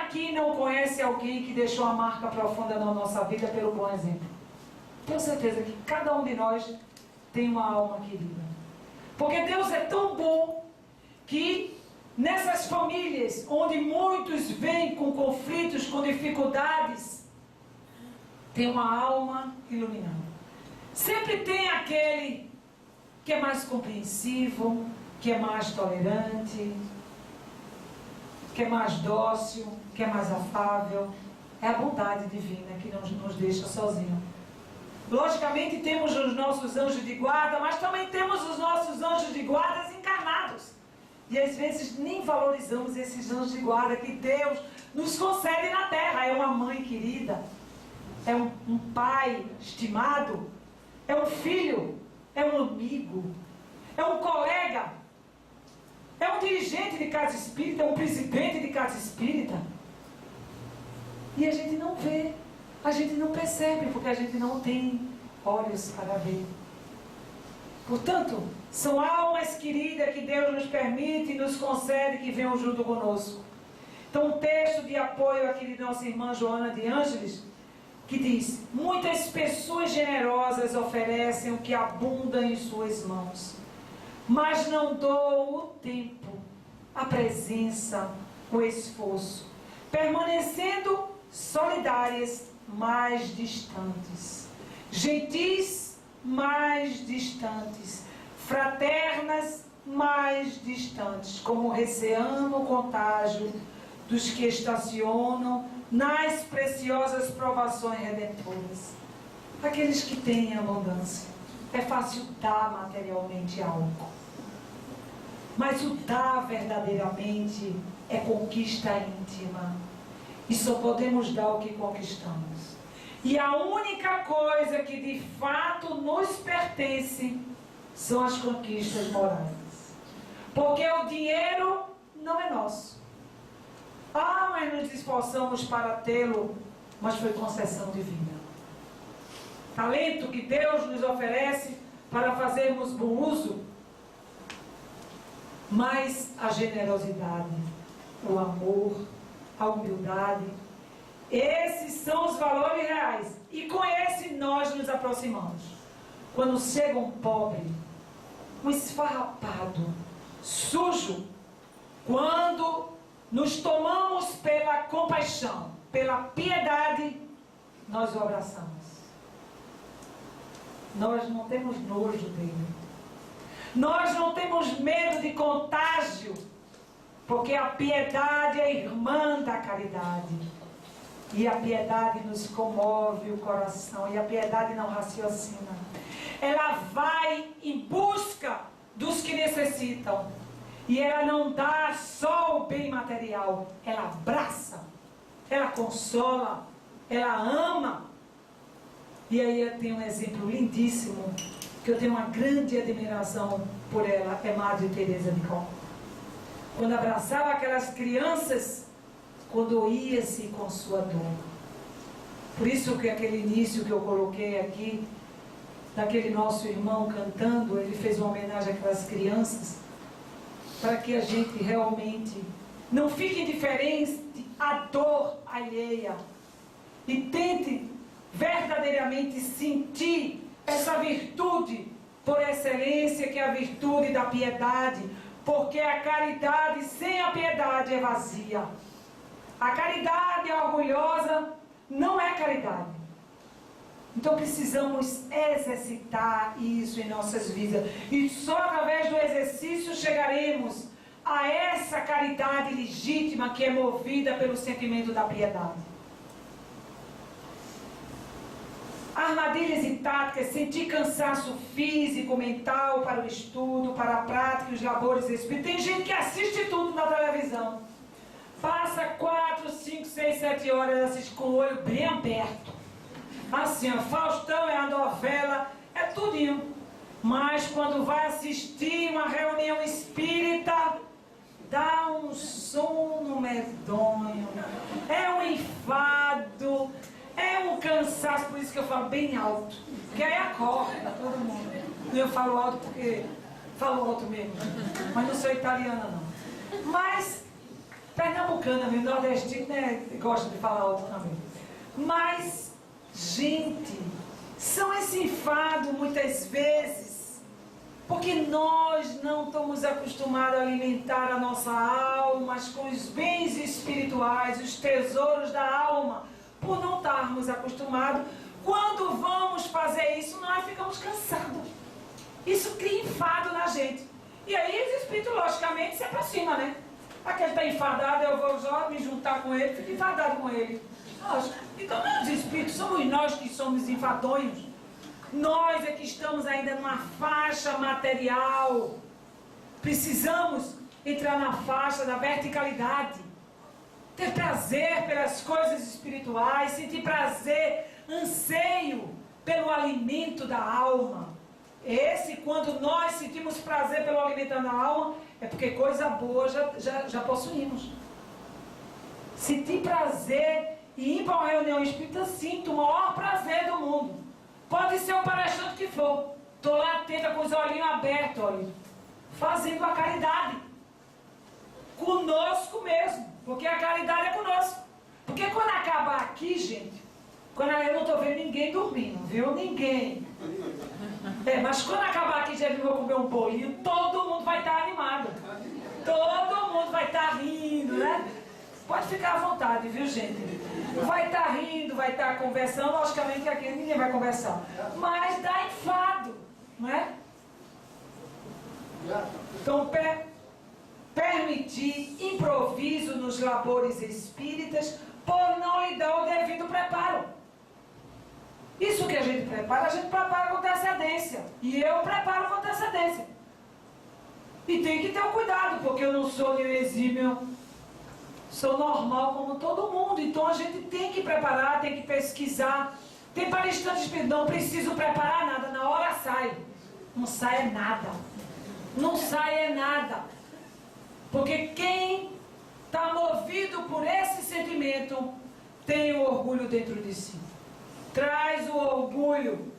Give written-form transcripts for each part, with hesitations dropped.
aqui não conhece alguém que deixou uma marca profunda na nossa vida pelo bom exemplo? Tenho certeza que cada um de nós tem uma alma querida. Porque Deus é tão bom que nessas famílias onde muitos vêm com conflitos, com dificuldades, tem uma alma iluminada. Sempre tem aquele que é mais compreensivo, que é mais tolerante, que é mais dócil, que é mais afável. É a bondade divina que não nos deixa sozinhos. Logicamente temos os nossos anjos de guarda, mas também temos os nossos anjos de guarda encarnados. E às vezes nem valorizamos esses anjos de guarda que Deus nos concede na terra. É uma mãe querida, é um pai estimado, é um filho, é um amigo, é um colega, é um dirigente de casa espírita, é um presidente de casa espírita. E a gente não vê, a gente não percebe, porque a gente não tem olhos para ver. Portanto, são almas queridas que Deus nos permite e nos concede que venham junto conosco. Então, um texto de apoio aqui de nossa irmã Joana de Ângeles, que diz: muitas pessoas generosas oferecem o que abunda em suas mãos, mas não doam o tempo, a presença, o esforço, permanecendo solidárias, mais distantes, gentis, mais distantes, fraternas, mais distantes, como receando o contágio dos que estacionam nas preciosas provações redentoras. Aqueles que têm abundância. É fácil dar materialmente algo, mas o dar verdadeiramente é conquista íntima. E só podemos dar o que conquistamos. E a única coisa que de fato nos pertence são as conquistas morais. Porque o dinheiro não é nosso. Mas nos esforçamos para tê-lo, mas foi concessão divina. Talento que Deus nos oferece para fazermos bom uso, mas a generosidade, o amor, a humildade, esses são os valores reais. E com esse nós nos aproximamos. Quando chega um pobre, um esfarrapado, sujo, quando nos tomamos pela compaixão, pela piedade, nós o abraçamos. Nós não temos nojo dele. Nós não temos medo de contágio, porque a piedade é irmã da caridade. E a piedade nos comove o coração. E a piedade não raciocina. Ela vai em busca dos que necessitam. E ela não dá só o bem material. Ela abraça, ela consola, ela ama. E aí eu tenho um exemplo lindíssimo, que eu tenho uma grande admiração por ela, é Madre Teresa de Calcutá. Quando abraçava aquelas crianças, condoía-se com sua dor. Por isso que aquele início que eu coloquei aqui, daquele nosso irmão cantando, ele fez uma homenagem àquelas crianças, para que a gente realmente não fique indiferente à dor alheia e tente verdadeiramente sentir essa virtude por excelência, que é a virtude da piedade, porque a caridade sem a piedade é vazia. A caridade orgulhosa não é caridade. Então precisamos exercitar isso em nossas vidas. E só através do exercício chegaremos a essa caridade legítima que é movida pelo sentimento da piedade. Armadilhas e táticas, sentir cansaço físico, mental para o estudo, para a prática e os labores espíritas. Tem gente que assiste tudo na televisão. Passa 4, 5, 6, 7 horas assiste com o olho bem aberto. Assim, ó, Faustão é a novela, é tudinho. Mas quando vai assistir uma reunião espírita, dá um sono medonho, é um enfado, é um cansaço. Por isso que eu falo bem alto, porque aí acorda todo mundo. E eu falo alto porque falo alto mesmo, mas não sou italiana não. Mas pernambucana mesmo, nordestino, né? Gosta de falar outro também. Mas, gente, são esse enfado muitas vezes, porque nós não estamos acostumados a alimentar a nossa alma com os bens espirituais, os tesouros da alma, por não estarmos acostumados. Quando vamos fazer isso, nós ficamos cansados. Isso cria enfado na gente. E aí os espíritos, logicamente, se aproximam, né? Aquele está enfadado, eu vou já me juntar com ele, fico enfadado com ele. Lógico. Então, não, os espíritos somos nós que somos enfadonhos. Nós é que estamos ainda numa faixa material. Precisamos entrar na faixa da verticalidade. Ter prazer pelas coisas espirituais, sentir prazer, anseio pelo alimento da alma. Quando nós sentimos prazer pelo alimento da alma, é porque coisa boa já possuímos. Sentir prazer e ir para uma reunião espírita, sinto o maior prazer do mundo. Pode ser o palestrante que for. Estou lá atenta com os olhinhos abertos, olha, fazendo a caridade. Conosco mesmo. Porque a caridade é conosco. Porque quando acabar aqui, gente, quando eu não estou vendo ninguém dormindo, viu? Ninguém. Mas quando acabar aqui, já vou comer um bolinho, todo mundo vai estar animado. Todo mundo vai estar rindo, né? Pode ficar à vontade, viu, gente? Vai estar rindo, vai estar conversando. Logicamente que aqui ninguém vai conversar. Mas dá enfado, não é? Então, permitir improviso nos labores espíritas por não lhe dar o devido preparo. Isso que a gente prepara com antecedência. E eu preparo com antecedência. E tem que ter um cuidado, porque eu não sou nenhum exímio, sou normal como todo mundo. Então a gente tem que preparar, tem que pesquisar. Tem palestrantes que não preciso preparar nada, na hora sai. Não sai é nada. Não sai é nada. Porque quem está movido por esse sentimento tem o orgulho dentro de si. Traz o orgulho.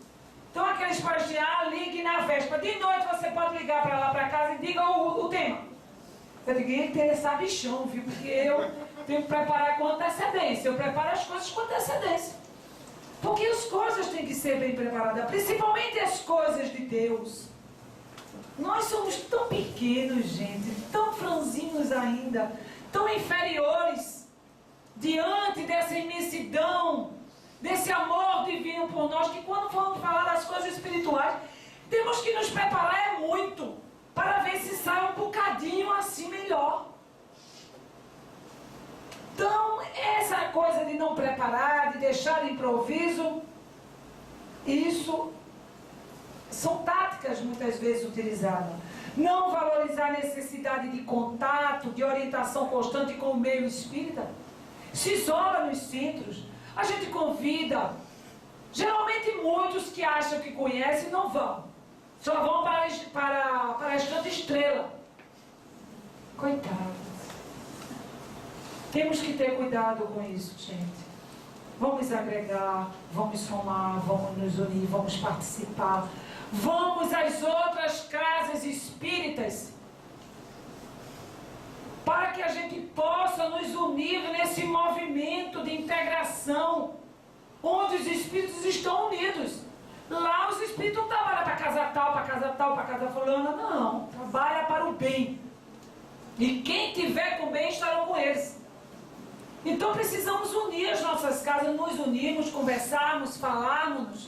Então aqueles palestrantes, ligue na véspera. De noite você pode ligar para lá para casa e diga o tema. Eu digo, ele tem essa bichão, viu? Porque eu tenho que preparar com antecedência. Eu preparo as coisas com antecedência. Porque as coisas têm que ser bem preparadas. Principalmente as coisas de Deus. Nós somos tão pequenos, gente. Tão franzinhos ainda. Tão inferiores. Diante dessa imensidão. Desse amor divino por nós. Que quando formos falar das coisas espirituais, temos que nos preparar muito. Para ver se sai um bocadinho assim melhor. Então, essa coisa de não preparar, de deixar de improviso, isso são táticas muitas vezes utilizadas. Não valorizar a necessidade de contato, de orientação constante com o meio espírita. Se isola nos centros. A gente convida. Geralmente muitos que acham que conhecem não vão. Só vão para palestrante estrela. Coitados. Temos que ter cuidado com isso, gente. Vamos agregar, vamos somar, vamos nos unir, vamos participar. Vamos às outras casas espíritas. Para que a gente possa nos unir nesse movimento de integração. Onde os espíritos estão unidos. Lá os espíritos não trabalham para casa tal, para casa tal, para casa fulana, não. Trabalha para o bem. E quem tiver com bem estarão com eles. Então precisamos unir as nossas casas, nos unirmos, conversarmos, falarmos.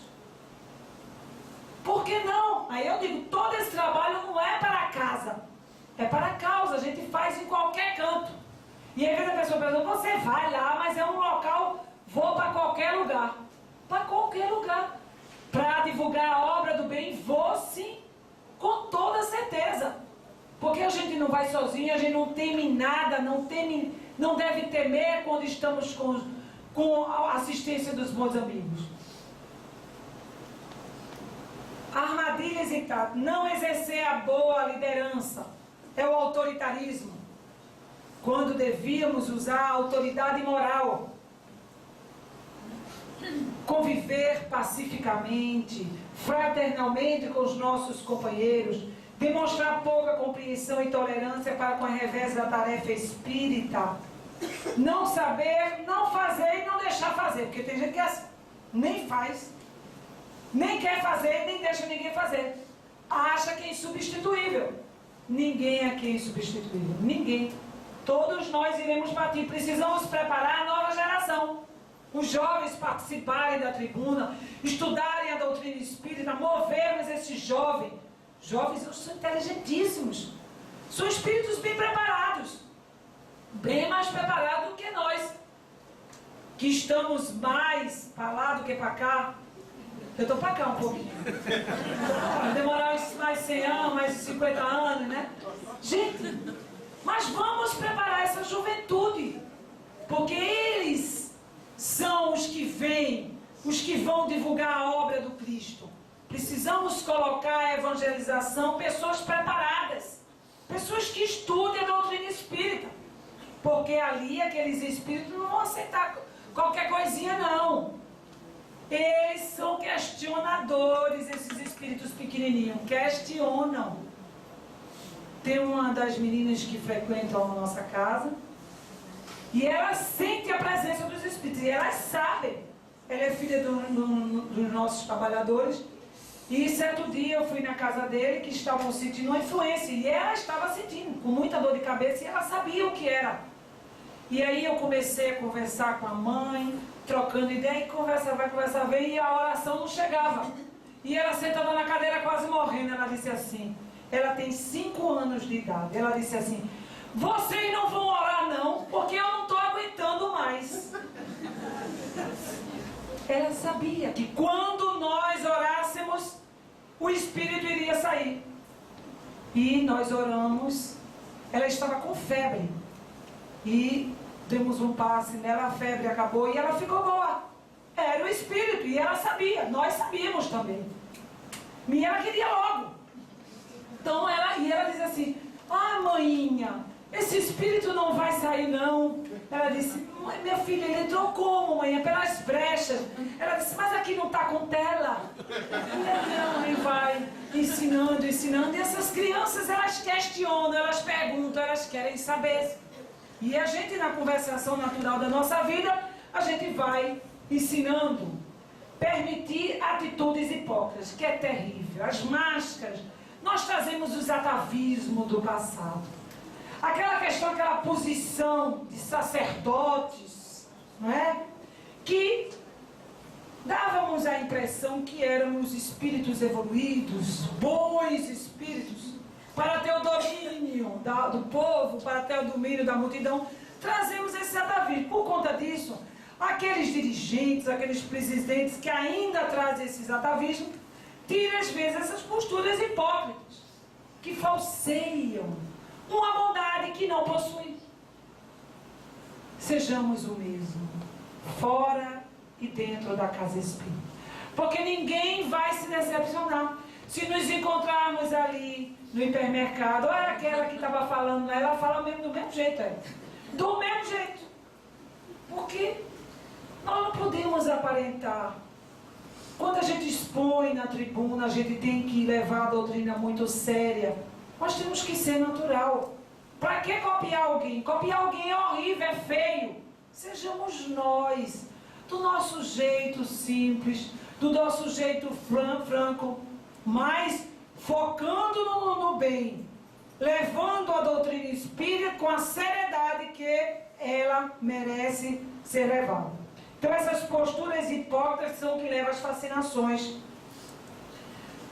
Por que não? Aí eu digo, todo esse trabalho não é para a casa. É para a causa, a gente faz em qualquer canto. E às vezes a pessoa pergunta, você vai lá, mas é um local, vou para qualquer lugar. Para qualquer lugar. Para divulgar a obra do bem, vou sim, com toda certeza. Porque a gente não vai sozinho, a gente não teme nada, não deve temer quando estamos com a assistência dos bons amigos. Armadilhas e tal. Não exercer a boa liderança. É o autoritarismo. Quando devíamos usar a autoridade moral. Conviver pacificamente, fraternalmente com os nossos companheiros, demonstrar pouca compreensão e tolerância para com a revés da tarefa espírita, não saber, não fazer e não deixar fazer, porque tem gente que nem faz, nem quer fazer, nem deixa ninguém fazer, acha que é insubstituível. Ninguém aqui é insubstituível, ninguém. Todos nós iremos partir, precisamos preparar a nova geração. Os jovens participarem da tribuna, estudarem a doutrina espírita, movermos esses jovens. Jovens são inteligentíssimos, são espíritos bem preparados, bem mais preparados do que nós, que estamos mais para lá do que para cá. Eu estou para cá um pouquinho. Vai demorar mais 100 anos, mais 50 anos, né? Gente, mas vamos preparar essa juventude, porque eles são os que vêm, os que vão divulgar a obra do Cristo. Precisamos colocar a evangelização, pessoas preparadas, pessoas que estudem a doutrina espírita, porque ali aqueles espíritos não vão aceitar qualquer coisinha não. Eles são questionadores, esses espíritos pequenininhos, questionam. Tem uma das meninas que frequentam a nossa casa e ela sente a presença dos espíritos e elas sabem. Ela é filha dos nossos trabalhadores. E certo dia eu fui na casa dele, que estavam sentindo uma influência, e ela estava sentindo, com muita dor de cabeça, e ela sabia o que era. E aí eu comecei a conversar com a mãe, trocando ideia, e conversa vem, e a oração não chegava. E ela sentada na cadeira quase morrendo, ela disse assim, ela tem 5 anos de idade, ela disse assim, vocês não vão orar não, porque eu não estou aguentando mais. Ela sabia que quando nós orássemos, o Espírito iria sair. E nós oramos. Ela estava com febre. E demos um passe nela, a febre acabou e ela ficou boa. Era o Espírito e ela sabia. Nós sabíamos também. E ela queria logo. Então ela diz assim, mãinha, esse Espírito não vai sair não. Ela disse, minha filha, ele entrou como, mãe? Pelas brechas. Ela disse, mas aqui não está com tela. E a mãe vai ensinando. E essas crianças, elas questionam, elas perguntam, elas querem saber. E a gente, na conversação natural da nossa vida, a gente vai ensinando. Permitir atitudes hipócritas, que é terrível. As máscaras. Nós trazemos os atavismos do passado. Aquela questão, aquela posição de sacerdotes, não é? Que dávamos a impressão que éramos espíritos evoluídos, bons espíritos, para ter o domínio do povo, para ter o domínio da multidão. Trazemos esse atavismo. Por conta disso, aqueles dirigentes, aqueles presidentes que ainda trazem esses atavismos, tiram às vezes essas posturas hipócritas, que falseiam uma bondade que não possui. Sejamos o mesmo, fora e dentro da casa espírita. Porque ninguém vai se decepcionar. Se nos encontrarmos ali no hipermercado, olha aquela que estava falando, ela fala mesmo do mesmo jeito. Do mesmo jeito. Porque nós não podemos aparentar. Quando a gente expõe na tribuna, a gente tem que levar a doutrina muito séria. Nós temos que ser natural. Para que copiar alguém? Copiar alguém é horrível, é feio. Sejamos nós, do nosso jeito simples, do nosso jeito franco, mas focando no bem, levando a doutrina espírita com a seriedade que ela merece ser levada. Então essas posturas hipócritas são o que levam às fascinações.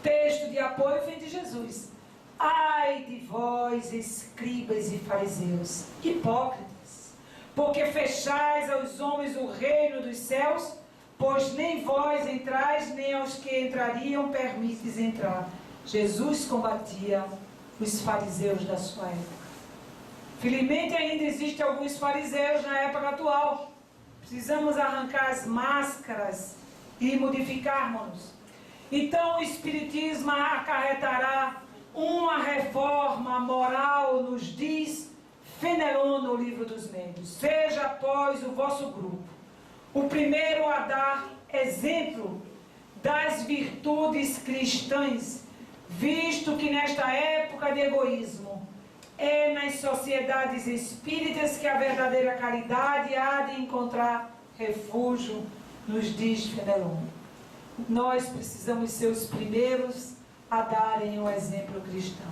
Texto de apoio vem de Jesus. Ai de vós, escribas e fariseus, hipócritas, porque fechais aos homens o reino dos céus, pois nem vós entrais, nem aos que entrariam permites entrar. Jesus combatia os fariseus da sua época. Felizmente ainda existem alguns fariseus na época atual. Precisamos arrancar as máscaras e modificarmos-nos. Então o Espiritismo acarretará uma reforma moral, nos diz Fenelon no Livro dos Médios. Seja, pois, o vosso grupo o primeiro a dar exemplo das virtudes cristãs, visto que nesta época de egoísmo, é nas sociedades espíritas que a verdadeira caridade há de encontrar refúgio, nos diz Fenelon. Nós precisamos ser os primeiros a darem o exemplo cristão.